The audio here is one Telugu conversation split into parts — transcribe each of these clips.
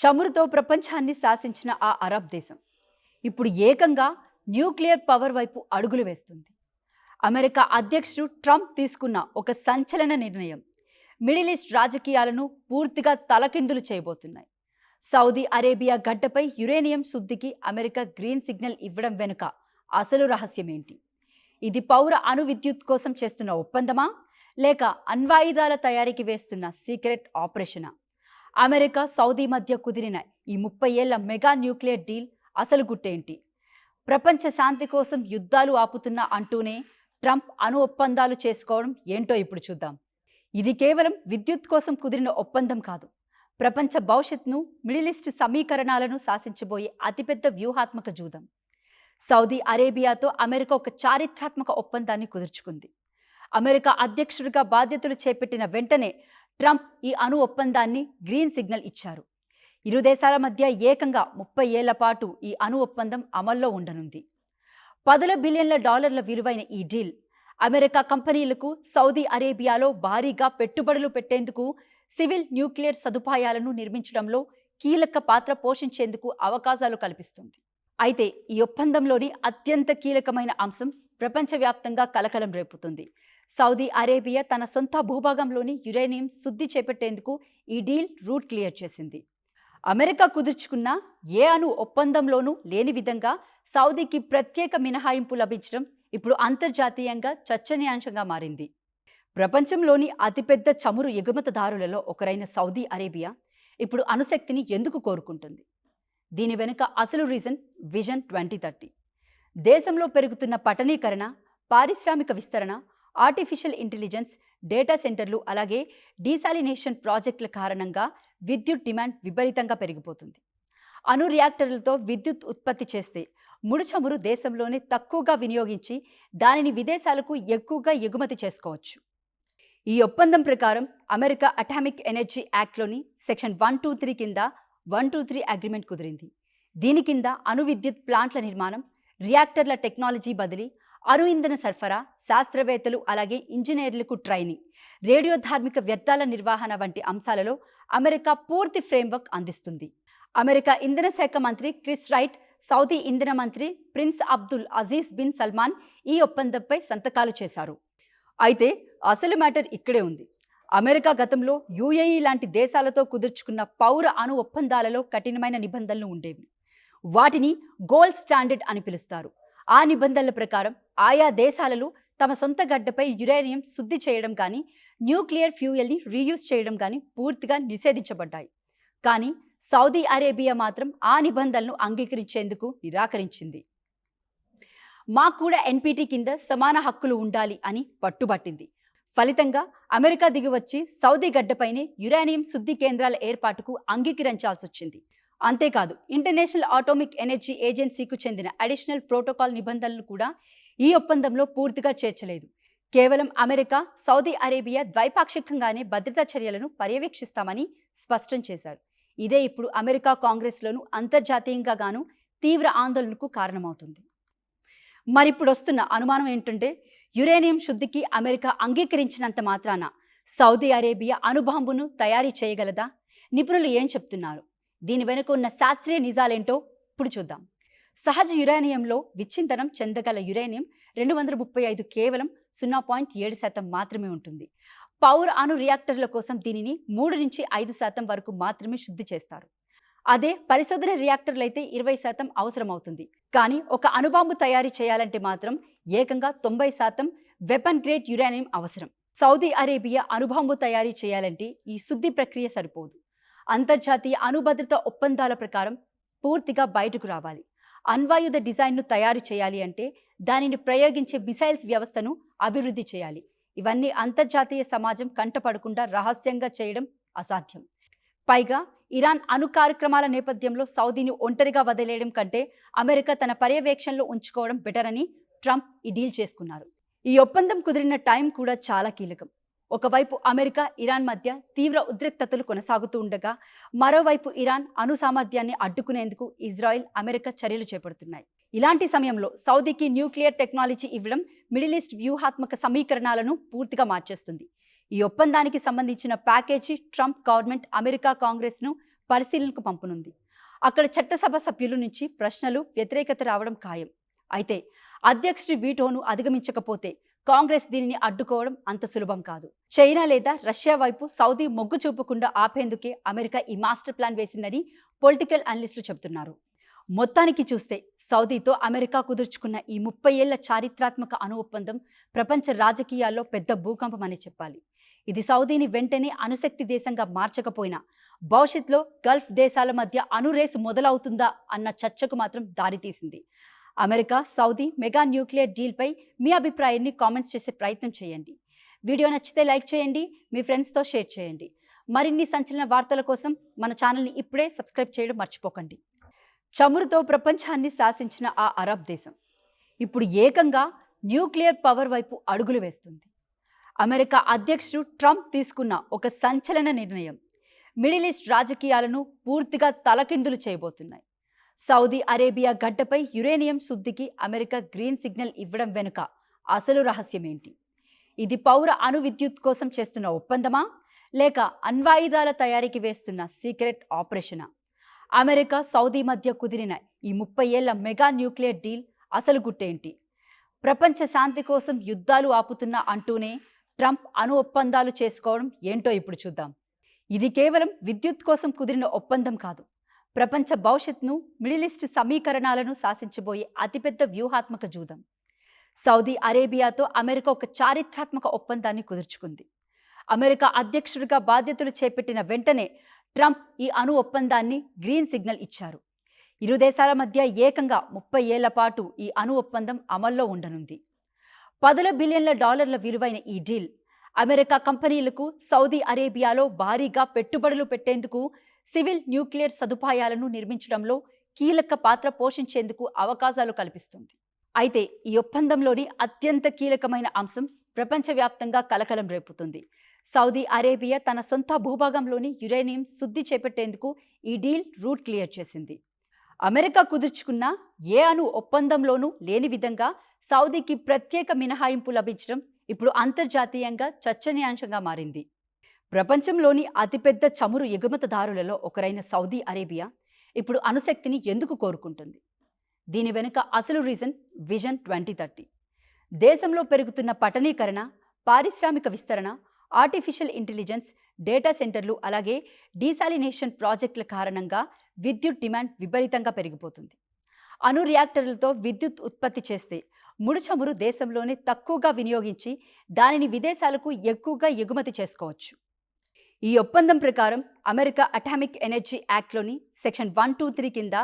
చమురుతో ప్రపంచాన్ని శాసించిన ఆ అరబ్ దేశం ఇప్పుడు ఏకంగా న్యూక్లియర్ పవర్ వైపు అడుగులు వేస్తుంది. అమెరికా అధ్యక్షుడు ట్రంప్ తీసుకున్న ఒక సంచలన నిర్ణయం మిడిల్ ఈస్ట్ రాజకీయాలను పూర్తిగా తలకిందులు చేయబోతున్నాయి. సౌదీ అరేబియా గడ్డపై యురేనియం శుద్ధికి అమెరికా గ్రీన్ సిగ్నల్ ఇవ్వడం వెనుక అసలు రహస్యం ఏంటి? ఇది పౌర అణు విద్యుత్ కోసం చేస్తున్న ఒప్పందమా, లేక అణ్వాయుధాల తయారీకి వేస్తున్న సీక్రెట్ ఆపరేషనా? అమెరికా సౌదీ మధ్య కుదిరిన ఈ 30 ఏళ్ల మెగా న్యూక్లియర్ డీల్ అసలు గుట్టేంటి? ప్రపంచ శాంతి కోసం యుద్ధాలు ఆపుతున్నా అంటూనే ట్రంప్ అణు ఒప్పందాలు చేసుకోవడం ఏంటో ఇప్పుడు చూద్దాం. ఇది కేవలం విద్యుత్ కోసం కుదిరిన ఒప్పందం కాదు. ప్రపంచ భవిష్యత్తును, మిడిల్ ఈస్ట్ సమీకరణాలను శాసించబోయే అతిపెద్ద వ్యూహాత్మక జూదం. సౌదీ అరేబియాతో అమెరికా ఒక చారిత్రాత్మక ఒప్పందాన్ని కుదుర్చుకుంది. అమెరికా అధ్యక్షుడిగా బాధ్యతలు చేపట్టిన వెంటనే ట్రంప్ ఈ అణు ఒప్పందాన్ని గ్రీన్ సిగ్నల్ ఇచ్చారు. ఇరు దేశాల మధ్య ఏకంగా 30 ఏళ్ల పాటు ఈ అణు ఒప్పందం అమల్లో ఉండనుంది. $10 బిలియన్ల విలువైన ఈ డీల్ అమెరికా కంపెనీలకు సౌదీ అరేబియాలో భారీగా పెట్టుబడులు పెట్టేందుకు, సివిల్ న్యూక్లియర్ సదుపాయాలను నిర్మించడంలో కీలక పాత్ర పోషించేందుకు అవకాశాలు కల్పిస్తుంది. అయితే ఈ ఒప్పందంలోని అత్యంత కీలకమైన అంశం ప్రపంచవ్యాప్తంగా కలకలం రేపుతుంది. సౌదీ అరేబియా తన సొంత భూభాగంలోని యురేనియం శుద్ధి చేపట్టేందుకు ఈ డీల్ రూట్ క్లియర్ చేసింది. అమెరికా కుదుర్చుకున్న ఏ అణు ఒప్పందంలోనూ లేని విధంగా సౌదీకి ప్రత్యేక మినహాయింపు లభించడం ఇప్పుడు అంతర్జాతీయంగా చర్చనీయాంశంగా మారింది. ప్రపంచంలోని అతిపెద్ద చమురు ఎగుమతిదారులలో ఒకరైన సౌదీ అరేబియా ఇప్పుడు అణుశక్తిని ఎందుకు కోరుకుంటుంది? దీని వెనుక అసలు రీజన్ విజన్ 2030. దేశంలో పెరుగుతున్న పట్టణీకరణ, పారిశ్రామిక విస్తరణ, ఆర్టిఫిషియల్ ఇంటెలిజెన్స్, డేటా సెంటర్లు, అలాగే డీసాలినేషన్ ప్రాజెక్టుల కారణంగా విద్యుత్ డిమాండ్ విపరీతంగా పెరిగిపోతుంది. అణు రియాక్టర్లతో విద్యుత్ ఉత్పత్తి చేస్తే ముడి చమురు దేశంలోనే తక్కువగా వినియోగించి దానిని విదేశాలకు ఎక్కువగా ఎగుమతి చేసుకోవచ్చు. ఈ ఒప్పందం ప్రకారం అమెరికా అటామిక్ ఎనర్జీ యాక్ట్లోని సెక్షన్ 123 కింద 123 అగ్రిమెంట్ కుదిరింది. దీని కింద అణు విద్యుత్ ప్లాంట్ల నిర్మాణం, రియాక్టర్ల టెక్నాలజీ బదిలీ, అణు ఇంధన సరఫరా, శాస్త్రవేత్తలు అలాగే ఇంజనీర్లకు ట్రైనింగ్, రేడియో ధార్మిక వ్యర్థాల నిర్వహణ వంటి అంశాలలో అమెరికా పూర్తి ఫ్రేమ్వర్క్ అందిస్తుంది. అమెరికా ఇంధన శాఖ మంత్రి క్రిస్ రైట్, సౌదీ ఇంధన మంత్రి Prince Abdul Aziz bin Salman ఈ ఒప్పందంపై సంతకాలు చేశారు. అయితే అసలు మ్యాటర్ ఇక్కడే ఉంది. అమెరికా గతంలో యుఏఈ లాంటి దేశాలతో కుదుర్చుకున్న పౌర అణు ఒప్పందాలలో కఠినమైన నిబంధనలు ఉండేవి. వాటిని గోల్డ్ స్టాండర్డ్ అని పిలుస్తారు. ఆ నిబంధనల ప్రకారం ఆయా దేశాలలో తమ సొంత గడ్డపై యురేనియం శుద్ధి చేయడం కానీ, న్యూక్లియర్ ఫ్యూయల్ని రీయూజ్ చేయడం కానీ పూర్తిగా నిషేధించబడ్డాయి. కానీ సౌదీ అరేబియా మాత్రం ఆ నిబంధనలను అంగీకరించేందుకు నిరాకరించింది. మాకు కూడా ఎన్పిటి కింద సమాన హక్కులు ఉండాలి అని పట్టుబట్టింది. ఫలితంగా అమెరికా దిగివచ్చి సౌదీ గడ్డపైనే యురేనియం శుద్ధి కేంద్రాల ఏర్పాటుకు అంగీకరించాల్సి వచ్చింది. అంతేకాదు, ఇంటర్నేషనల్ అటామిక్ ఎనర్జీ ఏజెన్సీకు చెందిన అడిషనల్ ప్రోటోకాల్ నిబంధనలు కూడా ఈ ఒప్పందంలో పూర్తిగా చేర్చలేదు. కేవలం అమెరికా, సౌదీ అరేబియా ద్వైపాక్షికంగానే భద్రతా చర్యలను పర్యవేక్షిస్తామని స్పష్టం చేశారు. ఇదే ఇప్పుడు అమెరికా కాంగ్రెస్లోనూ అంతర్జాతీయంగా గాను తీవ్ర ఆందోళనకు కారణమవుతుంది. మరిప్పుడు వస్తున్న అనుమానం ఏంటంటే, యురేనియం శుద్ధికి అమెరికా అంగీకరించినంత మాత్రాన సౌదీ అరేబియా అణుబాంబును తయారీ చేయగలదా? నిపుణులు ఏం చెప్తున్నారు? దీని వెనుక ఉన్న శాస్త్రీయ నిజాలేంటో ఇప్పుడు చూద్దాం. సహజ యురేనియంలో విచ్ఛింతనం చెందగల యురేనియం 235 కేవలం 0.7% మాత్రమే ఉంటుంది. పౌర అణు రియాక్టర్ల కోసం దీనిని 3 నుంచి 5% వరకు మాత్రమే శుద్ధి చేస్తారు. అదే పరిశోధన రియాక్టర్లు అయితే 20% అవసరమవుతుంది. కానీ ఒక అణుబాంబు తయారీ చేయాలంటే మాత్రం ఏకంగా 90% వెపన్ గ్రేడ్ యురేనియం అవసరం. సౌదీ అరేబియా అణుబాంబు తయారీ చేయాలంటే ఈ శుద్ధి ప్రక్రియ సరిపోదు. అంతర్జాతీయ అణుభద్రత ఒప్పందాల ప్రకారం పూర్తిగా బయటకు రావాలి. అణ్వాయుధ డిజైన్ను తయారు చేయాలి అంటే దానిని ప్రయోగించే మిసైల్స్ వ్యవస్థను అభివృద్ధి చేయాలి. ఇవన్నీ అంతర్జాతీయ సమాజం కంటపడకుండా రహస్యంగా చేయడం అసాధ్యం. పైగా ఇరాన్ అణు కార్యక్రమాల నేపథ్యంలో సౌదీని ఒంటరిగా వదిలేయడం కంటే అమెరికా తన పర్యవేక్షణలో ఉంచుకోవడం బెటర్ అని ట్రంప్ ఈ డీల్ చేసుకున్నారు. ఈ ఒప్పందం కుదిరిన టైం కూడా చాలా కీలకం. ఒకవైపు అమెరికా, ఇరాన్ మధ్య తీవ్ర ఉద్రిక్తతలు కొనసాగుతూ ఉండగా, మరోవైపు ఇరాన్ అణు సామర్థ్యాన్ని అడ్డుకునేందుకు ఇజ్రాయెల్, అమెరికా చర్యలు చేపడుతున్నాయి. ఇలాంటి సమయంలో సౌదీకి న్యూక్లియర్ టెక్నాలజీ ఇవ్వడం మిడిల్ ఈస్ట్ వ్యూహాత్మక సమీకరణాలను పూర్తిగా మార్చేస్తుంది. ఈ ఒప్పందానికి సంబంధించిన ప్యాకేజీ ట్రంప్ గవర్నమెంట్, అమెరికా కాంగ్రెస్ను పరిశీలనకు పంపనుంది. అక్కడ చట్టసభ సభ్యుల నుంచి ప్రశ్నలు, వ్యతిరేకత రావడం ఖాయం. అయితే అధ్యక్షుడి వీటోను అధిగమించకపోతే కాంగ్రెస్ దీనిని అడ్డుకోవడం అంత సులభం కాదు. చైనా లేదా రష్యా వైపు సౌదీ మొగ్గు చూపకుండా ఆపేందుకే అమెరికా ఈ మాస్టర్ ప్లాన్ వేసిందని పొలిటికల్ అనలిస్టులు చెబుతున్నారు. మొత్తానికి చూస్తే సౌదీతో అమెరికా కుదుర్చుకున్న ఈ 30 ఏళ్ల చారిత్రాత్మక అణు ఒప్పందం ప్రపంచ రాజకీయాల్లో పెద్ద భూకంపం అని చెప్పాలి. ఇది సౌదీని వెంటనే అణుశక్తి దేశంగా మార్చకపోయినా భవిష్యత్తులో గల్ఫ్ దేశాల మధ్య అణు రేసు మొదలవుతుందా అన్న చర్చకు మాత్రం దారితీసింది. అమెరికా సౌదీ మెగా న్యూక్లియర్ డీల్పై మీ అభిప్రాయాన్ని కామెంట్స్ చేసే ప్రయత్నం చేయండి. వీడియో నచ్చితే లైక్ చేయండి, మీ ఫ్రెండ్స్తో షేర్ చేయండి. మరిన్ని సంచలన వార్తల కోసం మన ఛానల్ని ఇప్పుడే సబ్స్క్రైబ్ చేయడం మర్చిపోకండి. చమురుతో ప్రపంచాన్ని శాసించిన ఆ అరబ్ దేశం ఇప్పుడు ఏకంగా న్యూక్లియర్ పవర్ వైపు అడుగులు వేస్తుంది. అమెరికా అధ్యక్షుడు ట్రంప్ తీసుకున్న ఒక సంచలన నిర్ణయం మిడిల్ ఈస్ట్ రాజకీయాలను పూర్తిగా తలకిందులు చేయబోతున్నాయి. సౌదీ అరేబియా గడ్డపై యురేనియం శుద్ధికి అమెరికా గ్రీన్ సిగ్నల్ ఇవ్వడం వెనుక అసలు రహస్యం ఏంటి? ఇది పౌర అణు విద్యుత్ కోసం చేస్తున్న ఒప్పందమా, లేక అణ్వాయుధాల తయారీకి వేస్తున్న సీక్రెట్ ఆపరేషనా? అమెరికా సౌదీ మధ్య కుదిరిన ఈ 30 ఏళ్ల మెగా న్యూక్లియర్ డీల్ అసలు గుట్టేంటి? ప్రపంచ శాంతి కోసం యుద్ధాలు ఆపుతున్నా అంటూనే ట్రంప్ అణు ఒప్పందాలు చేసుకోవడం ఏంటో ఇప్పుడు చూద్దాం. ఇది కేవలం విద్యుత్ కోసం కుదిరిన ఒప్పందం కాదు. ప్రపంచ భవిష్యత్తును, మిడిల్ ఈస్ట్ సమీకరణాలను శాసించబోయే అతిపెద్ద వ్యూహాత్మక జూదం. సౌదీ అరేబియాతో అమెరికా ఒక చారిత్రాత్మక ఒప్పందాన్ని కుదుర్చుకుంది. అమెరికా అధ్యక్షుడిగా బాధ్యతలు చేపట్టిన వెంటనే ట్రంప్ ఈ అణు ఒప్పందాన్ని గ్రీన్ సిగ్నల్ ఇచ్చారు. ఇరు దేశాల మధ్య ఏకంగా 30 ఏళ్ల పాటు ఈ అణు ఒప్పందం అమల్లో ఉండనుంది. $10 బిలియన్ల విలువైన ఈ డీల్ అమెరికా కంపెనీలకు సౌదీ అరేబియాలో భారీగా పెట్టుబడులు పెట్టేందుకు, సివిల్ న్యూక్లియర్ సదుపాయాలను నిర్మించడంలో కీలక పాత్ర పోషించేందుకు అవకాశాలు కల్పిస్తుంది. అయితే ఈ ఒప్పందంలోని అత్యంత కీలకమైన అంశం ప్రపంచవ్యాప్తంగా కలకలం రేపుతుంది. సౌదీ అరేబియా తన సొంత భూభాగంలోని యురేనియం శుద్ధి చేపట్టేందుకు ఈ డీల్ రూట్ క్లియర్ చేసింది. అమెరికా కుదుర్చుకున్న ఏ అణు ఒప్పందంలోనూ లేని విధంగా సౌదీకి ప్రత్యేక మినహాయింపు లభించడం ఇప్పుడు అంతర్జాతీయంగా చర్చనీయాంశంగా మారింది. ప్రపంచంలోని అతిపెద్ద చమురు ఎగుమతిదారులలో ఒకరైన సౌదీ అరేబియా ఇప్పుడు అణుశక్తిని ఎందుకు కోరుకుంటుంది? దీని వెనుక అసలు రీజన్ విజన్ 2030. దేశంలో పెరుగుతున్న పట్టణీకరణ, పారిశ్రామిక విస్తరణ, ఆర్టిఫిషియల్ ఇంటెలిజెన్స్, డేటా సెంటర్లు, అలాగే డీసాలినేషన్ ప్రాజెక్టుల కారణంగా విద్యుత్ డిమాండ్ విపరీతంగా పెరిగిపోతుంది. అణు రియాక్టర్లతో విద్యుత్ ఉత్పత్తి చేస్తే ముడి చమురు దేశంలోనే తక్కువగా వినియోగించి దానిని విదేశాలకు ఎక్కువగా ఎగుమతి చేసుకోవచ్చు. ఈ ఒప్పందం ప్రకారం అమెరికా అటామిక్ ఎనర్జీ యాక్ట్లోని సెక్షన్ 123 కింద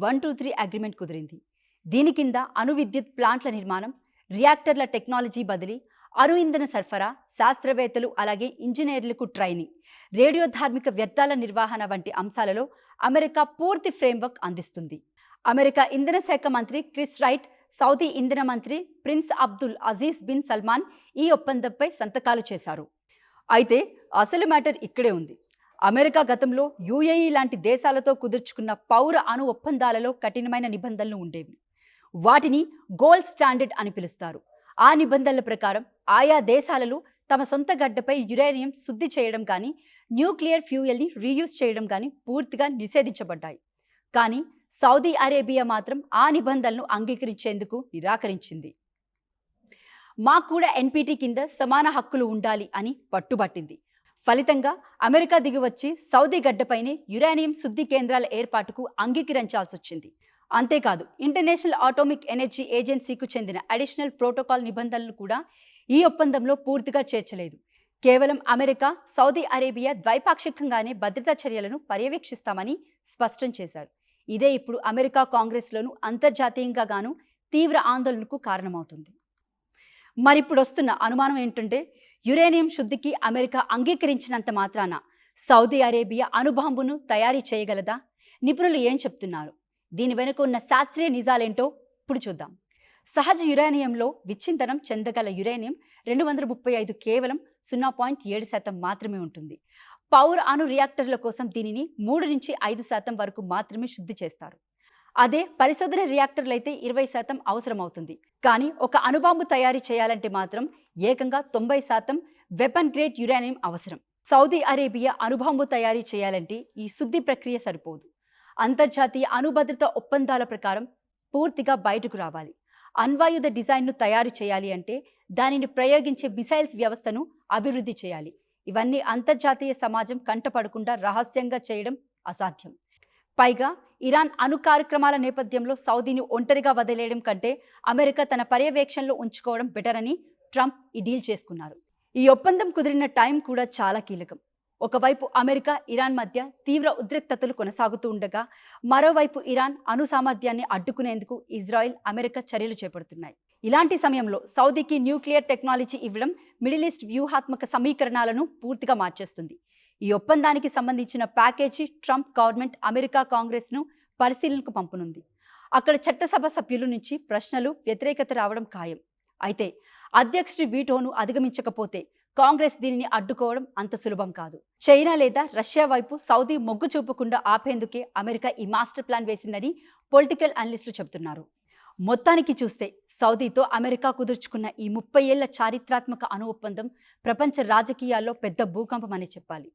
123 అగ్రిమెంట్ కుదిరింది. దీని కింద అణు విద్యుత్ ప్లాంట్ల నిర్మాణం, రియాక్టర్ల టెక్నాలజీ బదిలీ, అణు ఇంధన సరఫరా, శాస్త్రవేత్తలు అలాగే ఇంజనీర్లకు ట్రైనింగ్, రేడియో ధార్మిక వ్యర్థాల నిర్వహణ వంటి అంశాలలో అమెరికా పూర్తి ఫ్రేమ్వర్క్ అందిస్తుంది. అమెరికా ఇంధన శాఖ మంత్రి క్రిస్ రైట్, సౌదీ ఇంధన మంత్రి Prince Abdul Aziz bin Salman ఈ ఒప్పందంపై సంతకాలు చేశారు. అయితే అసలు మ్యాటర్ ఇక్కడే ఉంది. అమెరికా గతంలో యుఏఈ లాంటి దేశాలతో కుదుర్చుకున్న పౌర అణు ఒప్పందాలలో కఠినమైన నిబంధనలు ఉండేవి. వాటిని గోల్డ్ స్టాండర్డ్ అని పిలుస్తారు. ఆ నిబంధనల ప్రకారం ఆయా దేశాలలో తమ సొంత గడ్డపై యురేనియం శుద్ధి చేయడం కానీ, న్యూక్లియర్ ఫ్యూయల్ని రీయూజ్ చేయడం కానీ పూర్తిగా నిషేధించబడ్డాయి. కానీ సౌదీ అరేబియా మాత్రం ఆ నిబంధనలను అంగీకరించేందుకు నిరాకరించింది. మాకు కూడా ఎన్పిటి కింద సమాన హక్కులు ఉండాలి అని పట్టుబట్టింది. ఫలితంగా అమెరికా దిగివచ్చి సౌదీ గడ్డపైనే యురేనియం శుద్ధి కేంద్రాల ఏర్పాటుకు అంగీకరించాల్సి వచ్చింది. అంతేకాదు, ఇంటర్నేషనల్ అటామిక్ ఎనర్జీ ఏజెన్సీకు చెందిన అడిషనల్ ప్రోటోకాల్ నిబంధనలు కూడా ఈ ఒప్పందంలో పూర్తిగా చేర్చలేదు. కేవలం అమెరికా, సౌదీ అరేబియా ద్వైపాక్షికంగానే భద్రతా చర్యలను పర్యవేక్షిస్తామని స్పష్టం చేశారు. ఇదే ఇప్పుడు అమెరికా కాంగ్రెస్లోనూ అంతర్జాతీయంగా గాను తీవ్ర ఆందోళనకు కారణమవుతుంది. మరిప్పుడు వస్తున్న అనుమానం ఏంటంటే, యురేనియం శుద్ధికి అమెరికా అంగీకరించినంత మాత్రాన సౌదీ అరేబియా అణుబాంబును తయారీ చేయగలదా? నిపుణులు ఏం చెప్తున్నారు? దీని వెనుక ఉన్న శాస్త్రీయ నిజాలేంటో ఇప్పుడు చూద్దాం. సహజ యురేనియంలో విచ్ఛింతనం చెందగల యురేనియం 235 కేవలం 0.7% మాత్రమే ఉంటుంది. పౌర అణు రియాక్టర్ల కోసం దీనిని 3 నుంచి 5% వరకు మాత్రమే శుద్ధి చేస్తారు. అదే పరిశోధన రియాక్టర్లు అయితే 20% అవసరమవుతుంది. కానీ ఒక అణుబాంబు తయారీ చేయాలంటే మాత్రం ఏకంగా 90% వెపన్ గ్రేడ్ యురేనియం అవసరం. సౌదీ అరేబియా అణుబాంబు తయారీ చేయాలంటే ఈ శుద్ధి ప్రక్రియ సరిపోదు. అంతర్జాతీయ అణుభద్రత ఒప్పందాల ప్రకారం పూర్తిగా బయటకు రావాలి. అణ్వాయుధ డిజైన్ను తయారు చేయాలి అంటే దానిని ప్రయోగించే మిసైల్స్ వ్యవస్థను అభివృద్ధి చేయాలి. ఇవన్నీ అంతర్జాతీయ సమాజం కంటపడకుండా రహస్యంగా చేయడం అసాధ్యం. పైగా ఇరాన్ అణు కార్యక్రమాల నేపథ్యంలో సౌదీని ఒంటరిగా వదిలేయడం కంటే అమెరికా తన పర్యవేక్షణలో ఉంచుకోవడం బెటర్ అని ట్రంప్ ఈ డీల్ చేసుకున్నారు. ఈ ఒప్పందం కుదిరిన టైం కూడా చాలా కీలకం. ఒకవైపు అమెరికా, ఇరాన్ మధ్య తీవ్ర ఉద్రిక్తతలు కొనసాగుతూ ఉండగా, మరోవైపు ఇరాన్ అణు సామర్థ్యాన్ని అడ్డుకునేందుకు ఇజ్రాయెల్, అమెరికా చర్యలు చేపడుతున్నాయి. ఇలాంటి సమయంలో సౌదీకి న్యూక్లియర్ టెక్నాలజీ ఇవ్వడం మిడిల్ ఈస్ట్ వ్యూహాత్మక సమీకరణాలను పూర్తిగా మార్చేస్తుంది. ఈ ఒప్పందానికి సంబంధించిన ప్యాకేజీ ట్రంప్ గవర్నమెంట్ అమెరికా కాంగ్రెస్ను పరిశీలనకు పంపనుంది. అక్కడ చట్టసభ సభ్యుల నుంచి ప్రశ్నలు, వ్యతిరేకత రావడం ఖాయం. అయితే అధ్యక్షుడి వీటోను అధిగమించకపోతే కాంగ్రెస్ దీనిని అడ్డుకోవడం అంత సులభం కాదు. చైనా లేదా రష్యా వైపు సౌదీ మొగ్గు చూపకుండా ఆపేందుకే అమెరికా ఈ మాస్టర్ ప్లాన్ వేసిందని పొలిటికల్ అనలిస్టులు చెబుతున్నారు. మొత్తానికి చూస్తే సౌదీతో అమెరికా కుదుర్చుకున్న ఈ 30 ఏళ్ల చారిత్రాత్మక అణు ఒప్పందం ప్రపంచ రాజకీయాల్లో పెద్ద భూకంపం అని చెప్పాలి.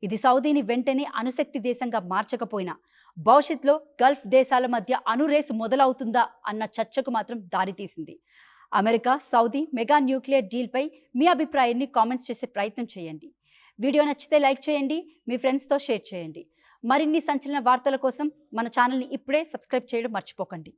ఇది సౌదీని వెంటనే అణుశక్తి దేశంగా మార్చకపోయినా భవిష్యత్తులో గల్ఫ్ దేశాల మధ్య అణు రేసు మొదలవుతుందా అన్న చర్చకు మాత్రం దారితీసింది. అమెరికా సౌదీ మెగా న్యూక్లియర్ డీల్పై మీ అభిప్రాయాన్ని కామెంట్స్ చేసే ప్రయత్నం చేయండి. వీడియో నచ్చితే లైక్ చేయండి, మీ ఫ్రెండ్స్తో షేర్ చేయండి. మరిన్ని సంచలన వార్తల కోసం మన ఛానల్ని ఇప్పుడే సబ్స్క్రైబ్ చేయడం మర్చిపోకండి.